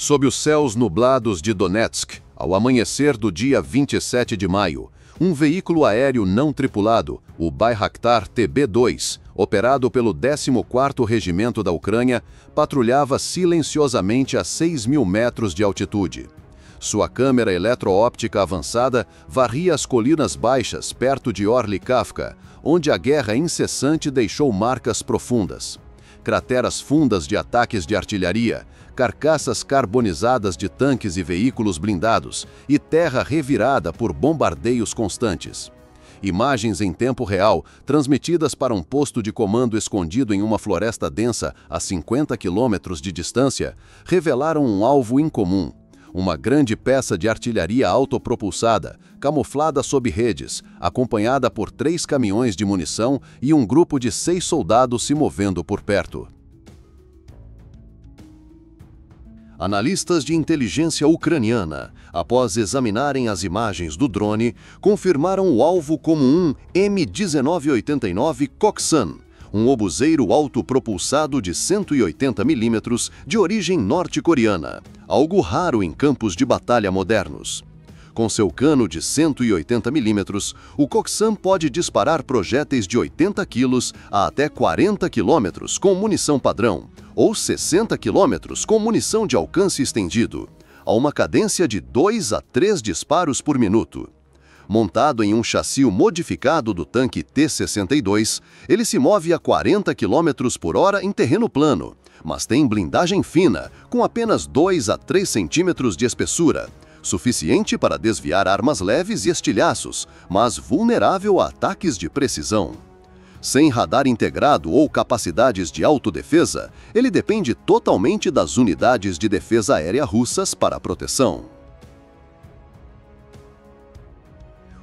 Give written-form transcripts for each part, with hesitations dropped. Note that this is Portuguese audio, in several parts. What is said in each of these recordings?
Sob os céus nublados de Donetsk, ao amanhecer do dia 27 de maio, um veículo aéreo não tripulado, o Bayraktar TB2, operado pelo 14º Regimento da Ucrânia, patrulhava silenciosamente a 6.000 metros de altitude. Sua câmera eletroóptica avançada varria as colinas baixas perto de Orlikhavka, onde a guerra incessante deixou marcas profundas. Crateras fundas de ataques de artilharia, carcaças carbonizadas de tanques e veículos blindados e terra revirada por bombardeios constantes. Imagens em tempo real, transmitidas para um posto de comando escondido em uma floresta densa a 50 quilômetros de distância, revelaram um alvo incomum. Uma grande peça de artilharia autopropulsada, camuflada sob redes, acompanhada por 3 caminhões de munição e um grupo de 6 soldados se movendo por perto. Analistas de inteligência ucraniana, após examinarem as imagens do drone, confirmaram o alvo como um M1989 Koksan, um obuseiro autopropulsado de 180 mm de origem norte-coreana, algo raro em campos de batalha modernos. Com seu cano de 180 mm, o Koksan pode disparar projéteis de 80 kg a até 40 km com munição padrão, ou 60 km com munição de alcance estendido, a uma cadência de 2 a 3 disparos por minuto. Montado em um chassi modificado do tanque T-62, ele se move a 40 km por hora em terreno plano, mas tem blindagem fina, com apenas 2 a 3 centímetros de espessura, suficiente para desviar armas leves e estilhaços, mas vulnerável a ataques de precisão. Sem radar integrado ou capacidades de autodefesa, ele depende totalmente das unidades de defesa aérea russas para a proteção.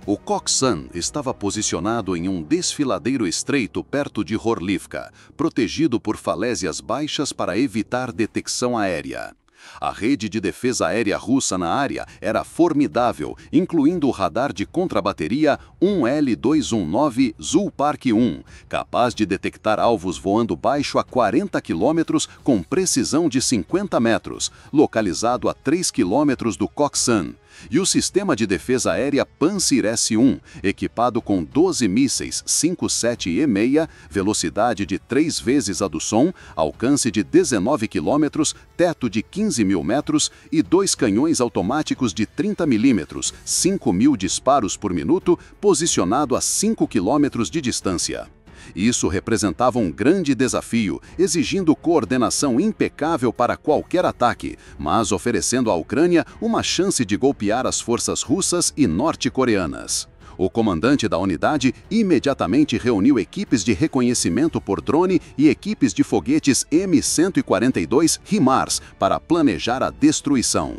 O Koksan estava posicionado em um desfiladeiro estreito perto de Orlivka, protegido por falésias baixas para evitar detecção aérea. A rede de defesa aérea russa na área era formidável, incluindo o radar de contrabateria 1L219 Zoopark-1, capaz de detectar alvos voando baixo a 40 km com precisão de 50 metros, localizado a 3 km do Koksan. E o sistema de defesa aérea Pantsir S-1, equipado com 12 mísseis 5-7E-6, velocidade de 3 vezes a do som, alcance de 19 km, teto de 15.000 metros e 2 canhões automáticos de 30 mm, 5.000 disparos por minuto, posicionado a 5 km de distância. Isso representava um grande desafio, exigindo coordenação impecável para qualquer ataque, mas oferecendo à Ucrânia uma chance de golpear as forças russas e norte-coreanas. O comandante da unidade imediatamente reuniu equipes de reconhecimento por drone e equipes de foguetes M142 HIMARS para planejar a destruição.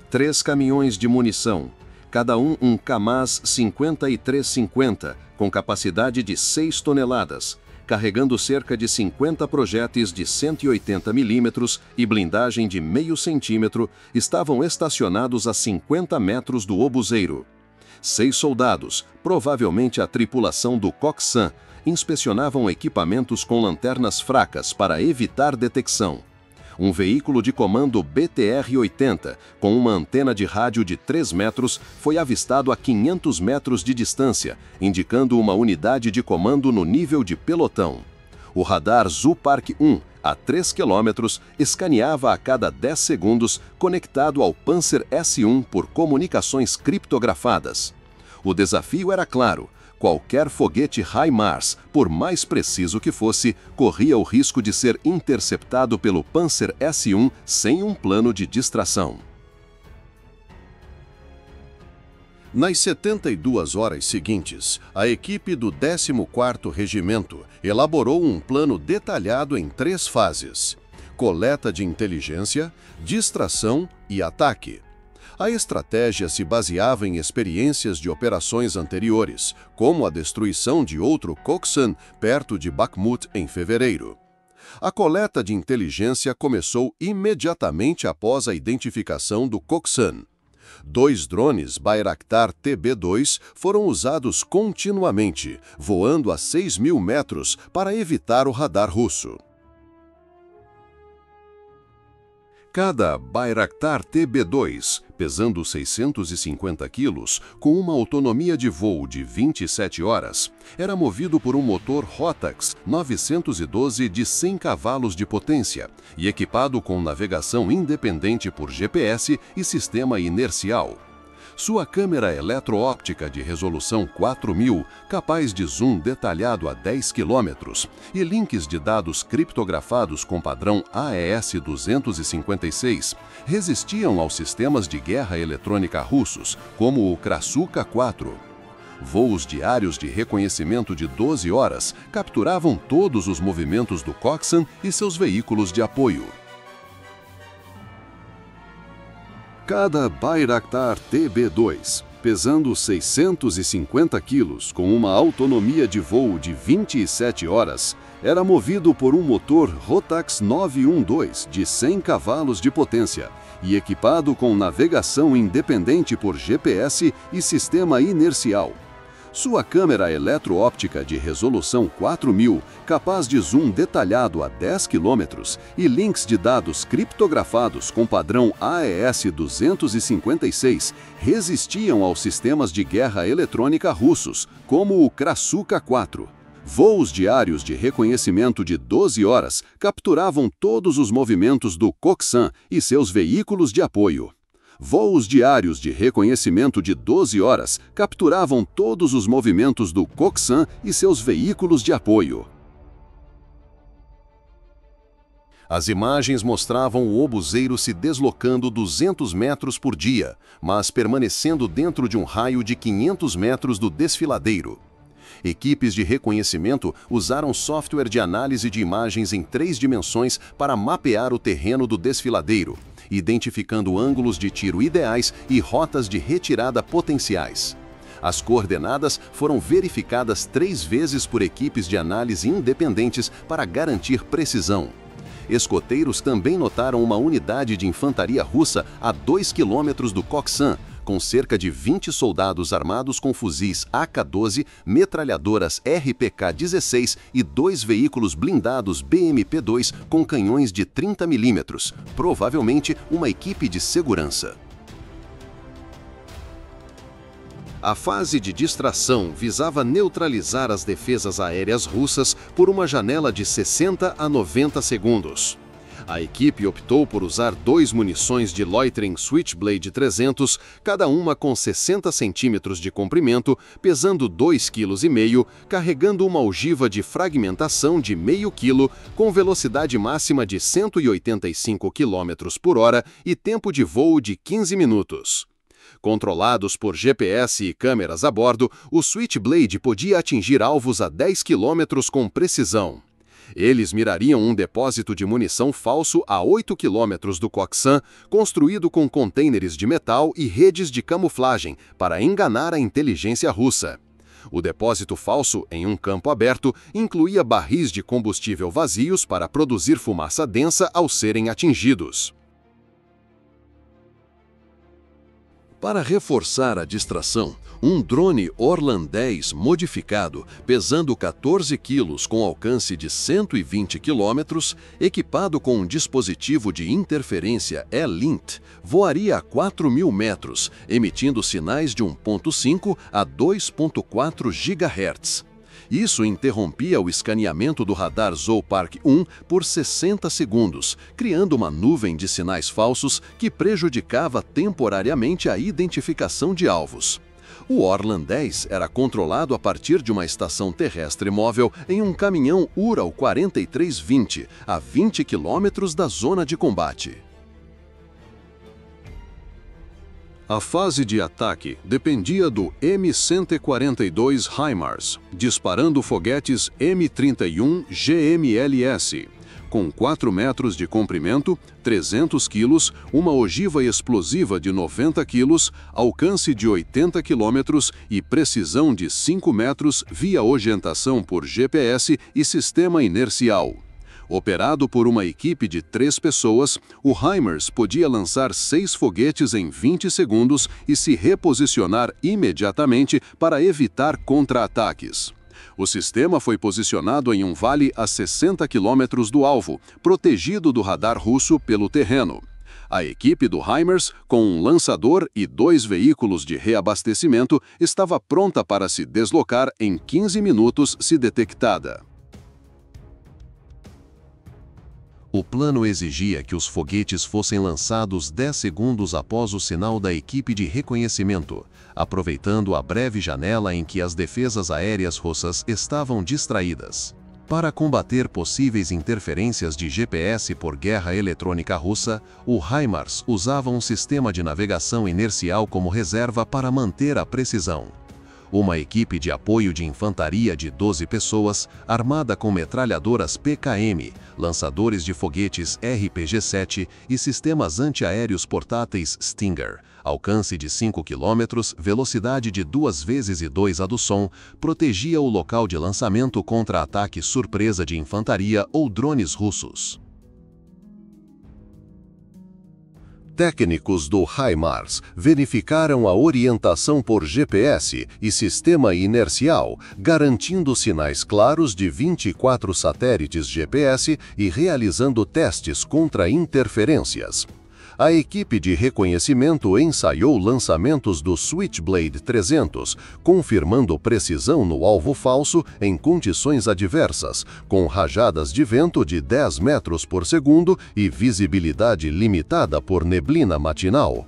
3 caminhões de munição, cada um Kamaz 5350, com capacidade de 6 toneladas, carregando cerca de 50 projéteis de 180 mm e blindagem de meio centímetro, estavam estacionados a 50 metros do obuseiro. 6 soldados, provavelmente a tripulação do Koksan, inspecionavam equipamentos com lanternas fracas para evitar detecção. Um veículo de comando BTR-80, com uma antena de rádio de 3 metros, foi avistado a 500 metros de distância, indicando uma unidade de comando no nível de pelotão. O radar Zoopark-1, a 3 km, escaneava a cada 10 segundos, conectado ao Pantsir S-1 por comunicações criptografadas. O desafio era claro: qualquer foguete HIMARS, por mais preciso que fosse, corria o risco de ser interceptado pelo Pantsir S-1 sem um plano de distração. Nas 72 horas seguintes, a equipe do 14º Regimento elaborou um plano detalhado em 3 fases: coleta de inteligência, distração e ataque. A estratégia se baseava em experiências de operações anteriores, como a destruição de outro Koksan perto de Bakhmut em fevereiro. A coleta de inteligência começou imediatamente após a identificação do Koksan. 2 drones Bayraktar TB2 foram usados continuamente, voando a 6.000 metros para evitar o radar russo. Cada Bayraktar TB2, pesando 650 quilos, com uma autonomia de voo de 27 horas, era movido por um motor Rotax 912 de 100 cavalos de potência e equipado com navegação independente por GPS e sistema inercial. Sua câmera eletroóptica de resolução 4000, capaz de zoom detalhado a 10 km, e links de dados criptografados com padrão AES-256 resistiam aos sistemas de guerra eletrônica russos, como o Krasuka-4. Voos diários de reconhecimento de 12 horas capturavam todos os movimentos do Koksan e seus veículos de apoio. Cada Bayraktar TB2, pesando 650 quilos, com uma autonomia de voo de 27 horas, era movido por um motor Rotax 912 de 100 cavalos de potência e equipado com navegação independente por GPS e sistema inercial. Sua câmera eletroóptica de resolução 4000, capaz de zoom detalhado a 10 km, e links de dados criptografados com padrão AES-256 resistiam aos sistemas de guerra eletrônica russos, como o Krasuka-4. Voos diários de reconhecimento de 12 horas capturavam todos os movimentos do Koksan e seus veículos de apoio. Voos diários de reconhecimento de 12 horas capturavam todos os movimentos do Koksan e seus veículos de apoio. As imagens mostravam o obuseiro se deslocando 200 metros por dia, mas permanecendo dentro de um raio de 500 metros do desfiladeiro. Equipes de reconhecimento usaram software de análise de imagens em 3 dimensões para mapear o terreno do desfiladeiro, identificando ângulos de tiro ideais e rotas de retirada potenciais. As coordenadas foram verificadas 3 vezes por equipes de análise independentes para garantir precisão. Escoteiros também notaram uma unidade de infantaria russa a 2 quilômetros do Koksan, com cerca de 20 soldados armados com fuzis AK-12, metralhadoras RPK-16 e 2 veículos blindados BMP-2 com canhões de 30 mm, provavelmente uma equipe de segurança. A fase de distração visava neutralizar as defesas aéreas russas por uma janela de 60 a 90 segundos. A equipe optou por usar 2 munições de Loitering Switchblade 300, cada uma com 60 centímetros de comprimento, pesando 2,5 kg, carregando uma ogiva de fragmentação de meio quilo, com velocidade máxima de 185 km por hora e tempo de voo de 15 minutos. Controlados por GPS e câmeras a bordo, o Switchblade podia atingir alvos a 10 km com precisão. Eles mirariam um depósito de munição falso a 8 km do Koksan, construído com contêineres de metal e redes de camuflagem para enganar a inteligência russa. O depósito falso, em um campo aberto, incluía barris de combustível vazios para produzir fumaça densa ao serem atingidos. Para reforçar a distração, um drone Orlan 10 modificado, pesando 14 quilos com alcance de 120 km, equipado com um dispositivo de interferência E-Lint, voaria a 4.000 metros, emitindo sinais de 1.5 a 2.4 GHz. Isso interrompia o escaneamento do radar Zoopark 1 por 60 segundos, criando uma nuvem de sinais falsos que prejudicava temporariamente a identificação de alvos. O Orlan 10 era controlado a partir de uma estação terrestre móvel em um caminhão Ural 4320, a 20 quilômetros da zona de combate. A fase de ataque dependia do M142 HIMARS, disparando foguetes M31 GMLS, com 4 metros de comprimento, 300 quilos, uma ogiva explosiva de 90 quilos, alcance de 80 quilômetros e precisão de 5 metros via orientação por GPS e sistema inercial. Operado por uma equipe de 3 pessoas, o HIMARS podia lançar 6 foguetes em 20 segundos e se reposicionar imediatamente para evitar contra-ataques. O sistema foi posicionado em um vale a 60 quilômetros do alvo, protegido do radar russo pelo terreno. A equipe do HIMARS, com um lançador e 2 veículos de reabastecimento, estava pronta para se deslocar em 15 minutos se detectada. O plano exigia que os foguetes fossem lançados 10 segundos após o sinal da equipe de reconhecimento, aproveitando a breve janela em que as defesas aéreas russas estavam distraídas. Para combater possíveis interferências de GPS por guerra eletrônica russa, o HIMARS usava um sistema de navegação inercial como reserva para manter a precisão. Uma equipe de apoio de infantaria de 12 pessoas, armada com metralhadoras PKM, lançadores de foguetes RPG-7 e sistemas antiaéreos portáteis Stinger, alcance de 5 km, velocidade de 2 vezes e 2 a do som, protegia o local de lançamento contra ataque surpresa de infantaria ou drones russos. Técnicos do HIMARS verificaram a orientação por GPS e sistema inercial, garantindo sinais claros de 24 satélites GPS e realizando testes contra interferências. A equipe de reconhecimento ensaiou lançamentos do Switchblade 300, confirmando precisão no alvo falso em condições adversas, com rajadas de vento de 10 metros por segundo e visibilidade limitada por neblina matinal.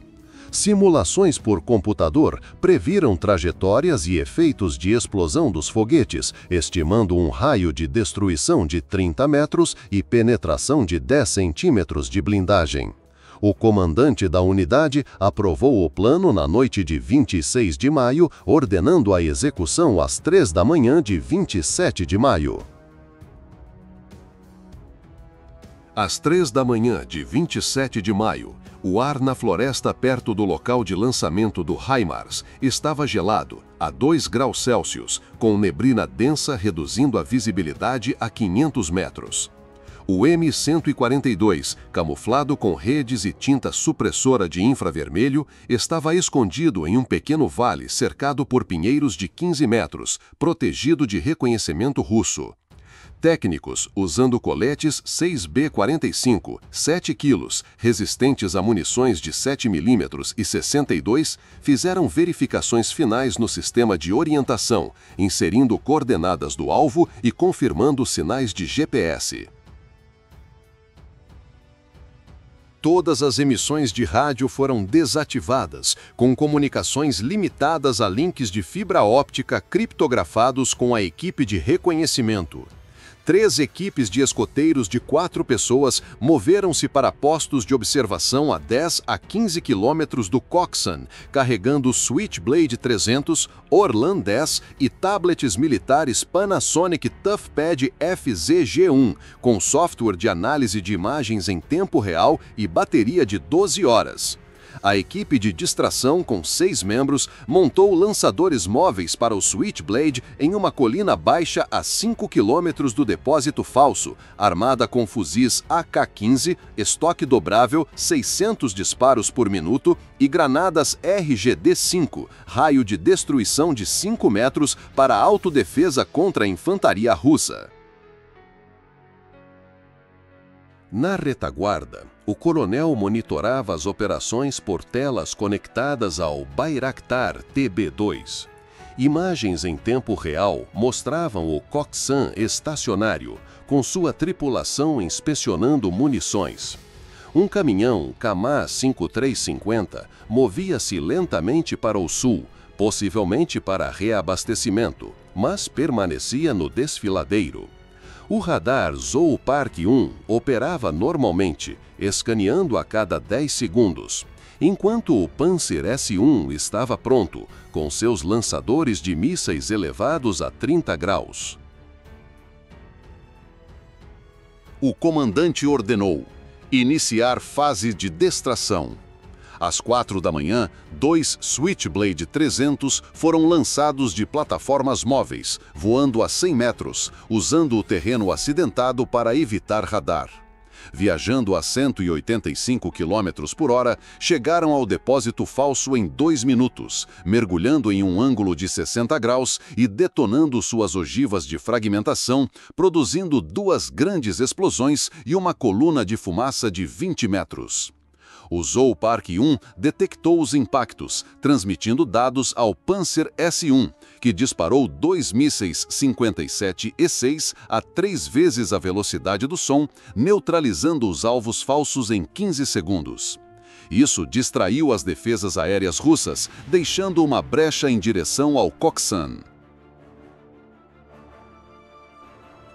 Simulações por computador previram trajetórias e efeitos de explosão dos foguetes, estimando um raio de destruição de 30 metros e penetração de 10 centímetros de blindagem. O comandante da unidade aprovou o plano na noite de 26 de maio, ordenando a execução às 3 da manhã de 27 de maio. Às 3 da manhã de 27 de maio, o ar na floresta perto do local de lançamento do HIMARS estava gelado, a 2 graus Celsius, com neblina densa reduzindo a visibilidade a 500 metros. O M-142, camuflado com redes e tinta supressora de infravermelho, estava escondido em um pequeno vale cercado por pinheiros de 15 metros, protegido de reconhecimento russo. Técnicos, usando coletes 6B45, 7 quilos, resistentes a munições de 7 mm e 62, fizeram verificações finais no sistema de orientação, inserindo coordenadas do alvo e confirmando sinais de GPS. Todas as emissões de rádio foram desativadas, com comunicações limitadas a links de fibra óptica criptografados com a equipe de reconhecimento. 3 equipes de escoteiros de 4 pessoas moveram-se para postos de observação a 10 a 15 quilômetros do Coxswain, carregando o Switchblade 300, Orlan 10 e tablets militares Panasonic ToughPad FZ-G1, com software de análise de imagens em tempo real e bateria de 12 horas. A equipe de distração, com 6 membros, montou lançadores móveis para o Switchblade em uma colina baixa a 5 km do depósito falso, armada com fuzis AK-15, estoque dobrável, 600 disparos por minuto e granadas RGD-5, raio de destruição de 5 metros para autodefesa contra a infantaria russa. Na retaguarda, o coronel monitorava as operações por telas conectadas ao Bayraktar TB2. Imagens em tempo real mostravam o Coxswain estacionário, com sua tripulação inspecionando munições. Um caminhão Kamaz 5350 movia-se lentamente para o sul, possivelmente para reabastecimento, mas permanecia no desfiladeiro. O radar Zoopark 1 operava normalmente, escaneando a cada 10 segundos, enquanto o Panzer S-1 estava pronto, com seus lançadores de mísseis elevados a 30 graus. O comandante ordenou iniciar fase de distração. Às 4 da manhã, 2 Switchblade 300 foram lançados de plataformas móveis, voando a 100 metros, usando o terreno acidentado para evitar radar. Viajando a 185 km por hora, chegaram ao depósito falso em 2 minutos, mergulhando em um ângulo de 60 graus e detonando suas ogivas de fragmentação, produzindo 2 grandes explosões e uma coluna de fumaça de 20 metros. O Zoopark 1 detectou os impactos, transmitindo dados ao Panzer S-1, que disparou 2 mísseis 57E6 a 3 vezes a velocidade do som, neutralizando os alvos falsos em 15 segundos. Isso distraiu as defesas aéreas russas, deixando uma brecha em direção ao Koksan.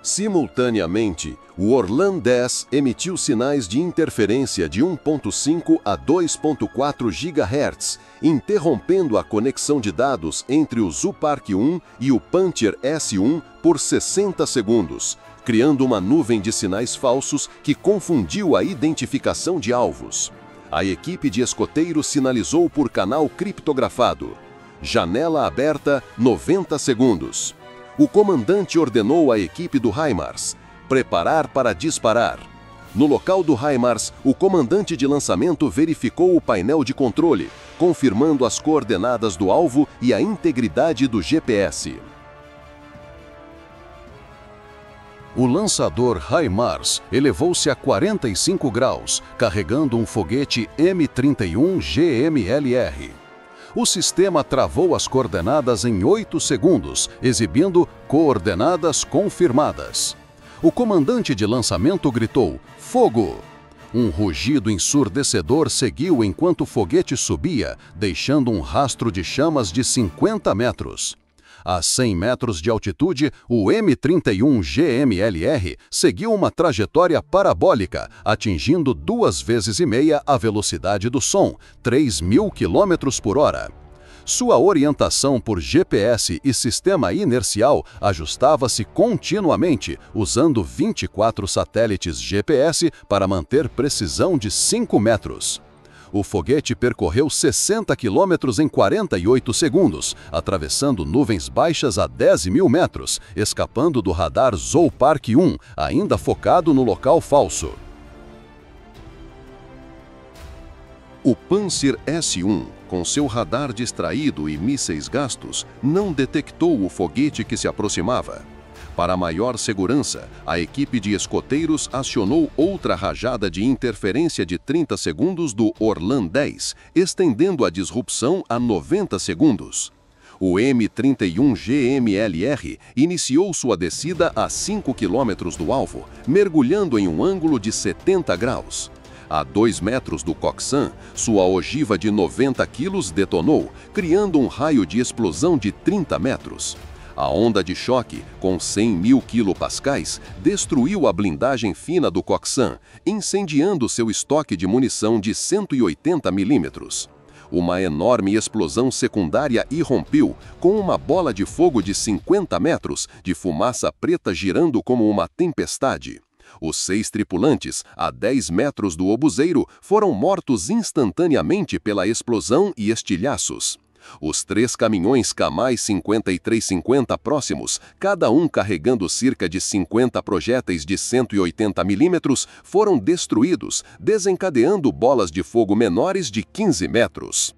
Simultaneamente, o Orlan 10 emitiu sinais de interferência de 1.5 a 2.4 GHz, interrompendo a conexão de dados entre o Zoopark 1 e o Panzer S-1 por 60 segundos, criando uma nuvem de sinais falsos que confundiu a identificação de alvos. A equipe de escoteiros sinalizou por canal criptografado. Janela aberta, 90 segundos. O comandante ordenou à equipe do HIMARS preparar para disparar. No local do HIMARS, o comandante de lançamento verificou o painel de controle, confirmando as coordenadas do alvo e a integridade do GPS. O lançador HIMARS elevou-se a 45 graus, carregando um foguete M31 GMLR. O sistema travou as coordenadas em 8 segundos, exibindo coordenadas confirmadas. O comandante de lançamento gritou: "Fogo!". Um rugido ensurdecedor seguiu enquanto o foguete subia, deixando um rastro de chamas de 50 metros. A 100 metros de altitude, o M31 GMLR seguiu uma trajetória parabólica, atingindo 2,5 vezes a velocidade do som, 3.000 km por hora. Sua orientação por GPS e sistema inercial ajustava-se continuamente, usando 24 satélites GPS para manter precisão de 5 metros. O foguete percorreu 60 quilômetros em 48 segundos, atravessando nuvens baixas a 10.000 metros, escapando do radar Zoopark 1, ainda focado no local falso. O Panzer S-1, com seu radar distraído e mísseis gastos, não detectou o foguete que se aproximava. Para maior segurança, a equipe de escoteiros acionou outra rajada de interferência de 30 segundos do Orlan 10, estendendo a disrupção a 90 segundos. O M31 GMLR iniciou sua descida a 5 km do alvo, mergulhando em um ângulo de 70 graus. A 2 metros do Koksan, sua ogiva de 90 kg detonou, criando um raio de explosão de 30 metros. A onda de choque, com 100.000 kPa, destruiu a blindagem fina do Koksan, incendiando seu estoque de munição de 180 mm. Uma enorme explosão secundária irrompeu, com uma bola de fogo de 50 metros, de fumaça preta girando como uma tempestade. Os 6 tripulantes, a 10 metros do obuseiro, foram mortos instantaneamente pela explosão e estilhaços. Os 3 caminhões Kamai 5350 próximos, cada um carregando cerca de 50 projéteis de 180 mm, foram destruídos, desencadeando bolas de fogo menores de 15 metros.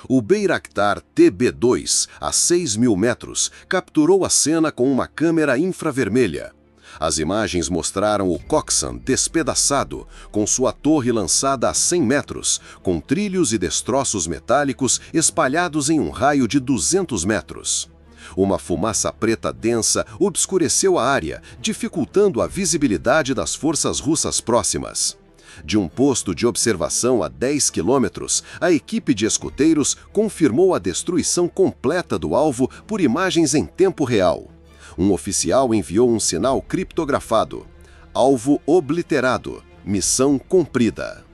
O Bayraktar TB2, a 6.000 metros, capturou a cena com uma câmera infravermelha. As imagens mostraram o Koksan despedaçado, com sua torre lançada a 100 metros, com trilhos e destroços metálicos espalhados em um raio de 200 metros. Uma fumaça preta densa obscureceu a área, dificultando a visibilidade das forças russas próximas. De um posto de observação a 10 quilômetros, a equipe de escoteiros confirmou a destruição completa do alvo por imagens em tempo real. Um oficial enviou um sinal criptografado. Alvo obliterado. Missão cumprida.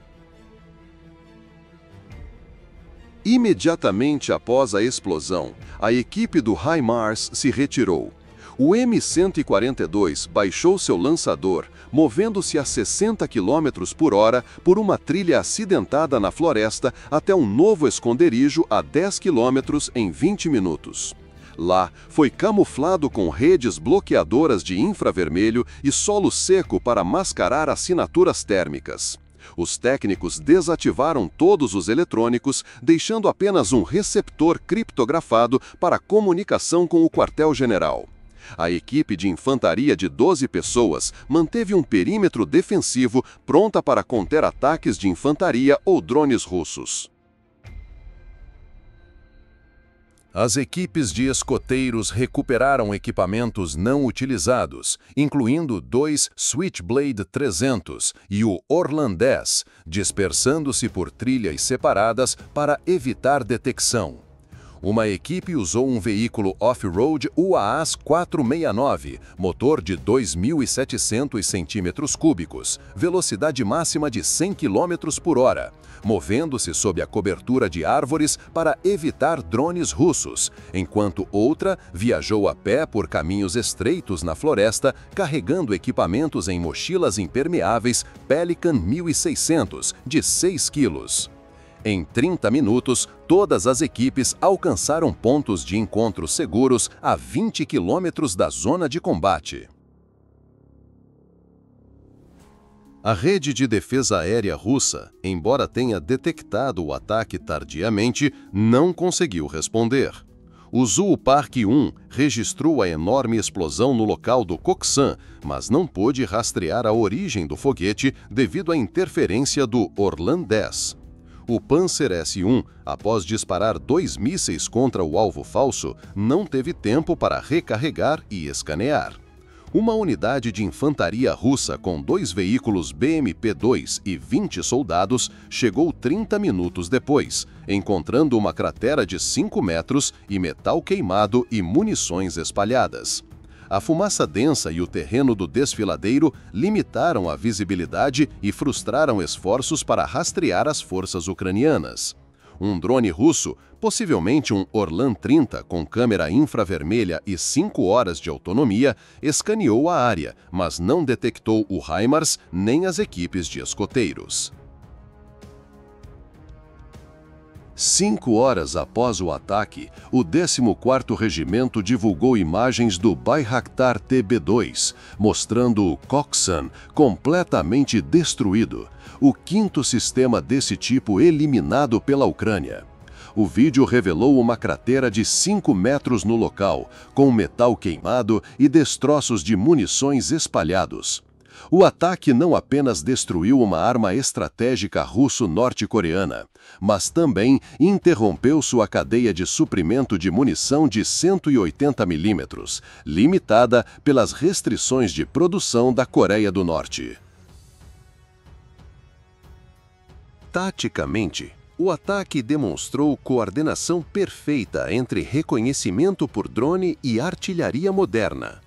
Imediatamente após a explosão, a equipe do HIMARS se retirou. O M-142 baixou seu lançador, movendo-se a 60 km por hora por uma trilha acidentada na floresta até um novo esconderijo a 10 km em 20 minutos. Lá, foi camuflado com redes bloqueadoras de infravermelho e solo seco para mascarar assinaturas térmicas. Os técnicos desativaram todos os eletrônicos, deixando apenas um receptor criptografado para comunicação com o quartel-general. A equipe de infantaria de 12 pessoas manteve um perímetro defensivo pronta para conter ataques de infantaria ou drones russos. As equipes de escoteiros recuperaram equipamentos não utilizados, incluindo 2 Switchblade 300 e o Orlan 10, dispersando-se por trilhas separadas para evitar detecção. Uma equipe usou um veículo off-road UAAS 469, motor de 2.700 cm3, velocidade máxima de 100 km por hora, movendo-se sob a cobertura de árvores para evitar drones russos, enquanto outra viajou a pé por caminhos estreitos na floresta, carregando equipamentos em mochilas impermeáveis Pelican 1600, de 6 kg. Em 30 minutos, todas as equipes alcançaram pontos de encontro seguros a 20 quilômetros da zona de combate. A rede de defesa aérea russa, embora tenha detectado o ataque tardiamente, não conseguiu responder. O Zoopark-1 registrou a enorme explosão no local do Koksan, mas não pôde rastrear a origem do foguete devido à interferência do Orlan 10. O Panzer S-1, após disparar 2 mísseis contra o alvo falso, não teve tempo para recarregar e escanear. Uma unidade de infantaria russa com 2 veículos BMP-2 e 20 soldados chegou 30 minutos depois, encontrando uma cratera de 5 metros e metal queimado e munições espalhadas. A fumaça densa e o terreno do desfiladeiro limitaram a visibilidade e frustraram esforços para rastrear as forças ucranianas. Um drone russo, possivelmente um Orlan 30 com câmera infravermelha e 5 horas de autonomia, escaneou a área, mas não detectou o HIMARS nem as equipes de escoteiros. 5 horas após o ataque, o 14º Regimento divulgou imagens do Bayraktar TB2, mostrando o Koksan completamente destruído, o 5º sistema desse tipo eliminado pela Ucrânia. O vídeo revelou uma cratera de 5 metros no local, com metal queimado e destroços de munições espalhados. O ataque não apenas destruiu uma arma estratégica russo-norte-coreana, mas também interrompeu sua cadeia de suprimento de munição de 180 mm, limitada pelas restrições de produção da Coreia do Norte. Taticamente, o ataque demonstrou coordenação perfeita entre reconhecimento por drone e artilharia moderna.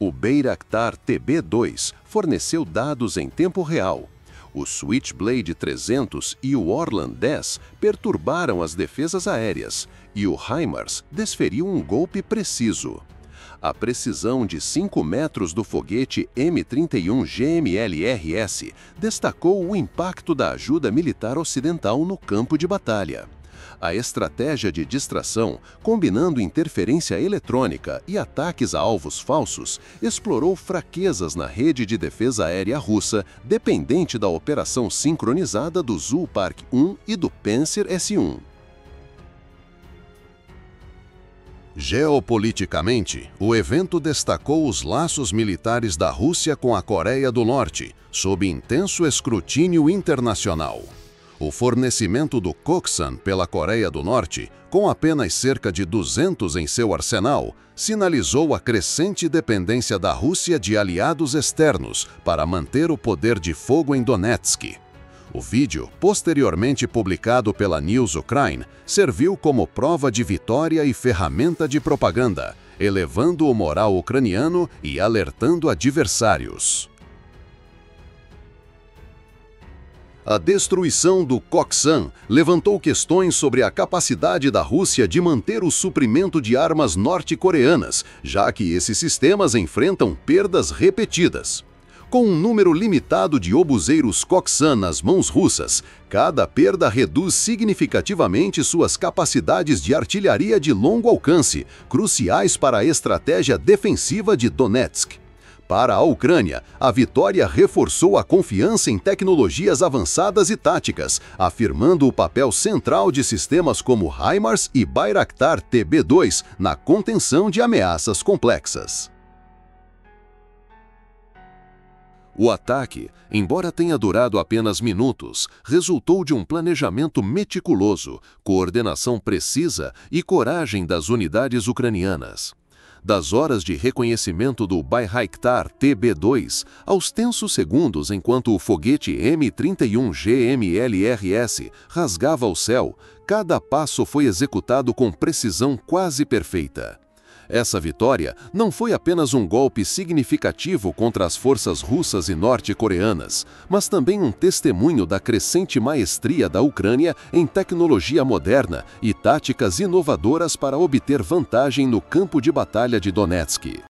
O Bayraktar TB2 forneceu dados em tempo real. O Switchblade 300 e o Orlan 10 perturbaram as defesas aéreas, e o HIMARS desferiu um golpe preciso. A precisão de 5 metros do foguete M31 GMLRS destacou o impacto da ajuda militar ocidental no campo de batalha. A estratégia de distração, combinando interferência eletrônica e ataques a alvos falsos, explorou fraquezas na rede de defesa aérea russa, dependente da operação sincronizada do Zoopark-1 e do Panzer S-1. Geopoliticamente, o evento destacou os laços militares da Rússia com a Coreia do Norte, sob intenso escrutínio internacional. O fornecimento do Koksan pela Coreia do Norte, com apenas cerca de 200 em seu arsenal, sinalizou a crescente dependência da Rússia de aliados externos para manter o poder de fogo em Donetsk. O vídeo, posteriormente publicado pela News Ukraine, serviu como prova de vitória e ferramenta de propaganda, elevando o moral ucraniano e alertando adversários. A destruição do Koksan levantou questões sobre a capacidade da Rússia de manter o suprimento de armas norte-coreanas, já que esses sistemas enfrentam perdas repetidas. Com um número limitado de obuseiros Koksan nas mãos russas, cada perda reduz significativamente suas capacidades de artilharia de longo alcance, cruciais para a estratégia defensiva de Donetsk. Para a Ucrânia, a vitória reforçou a confiança em tecnologias avançadas e táticas, afirmando o papel central de sistemas como HIMARS e Bayraktar TB2 na contenção de ameaças complexas. O ataque, embora tenha durado apenas minutos, resultou de um planejamento meticuloso, coordenação precisa e coragem das unidades ucranianas. Das horas de reconhecimento do Bayraktar TB2 aos tensos segundos enquanto o foguete M-31 GMLRS rasgava o céu, cada passo foi executado com precisão quase perfeita. Essa vitória não foi apenas um golpe significativo contra as forças russas e norte-coreanas, mas também um testemunho da crescente maestria da Ucrânia em tecnologia moderna e táticas inovadoras para obter vantagem no campo de batalha de Donetsk.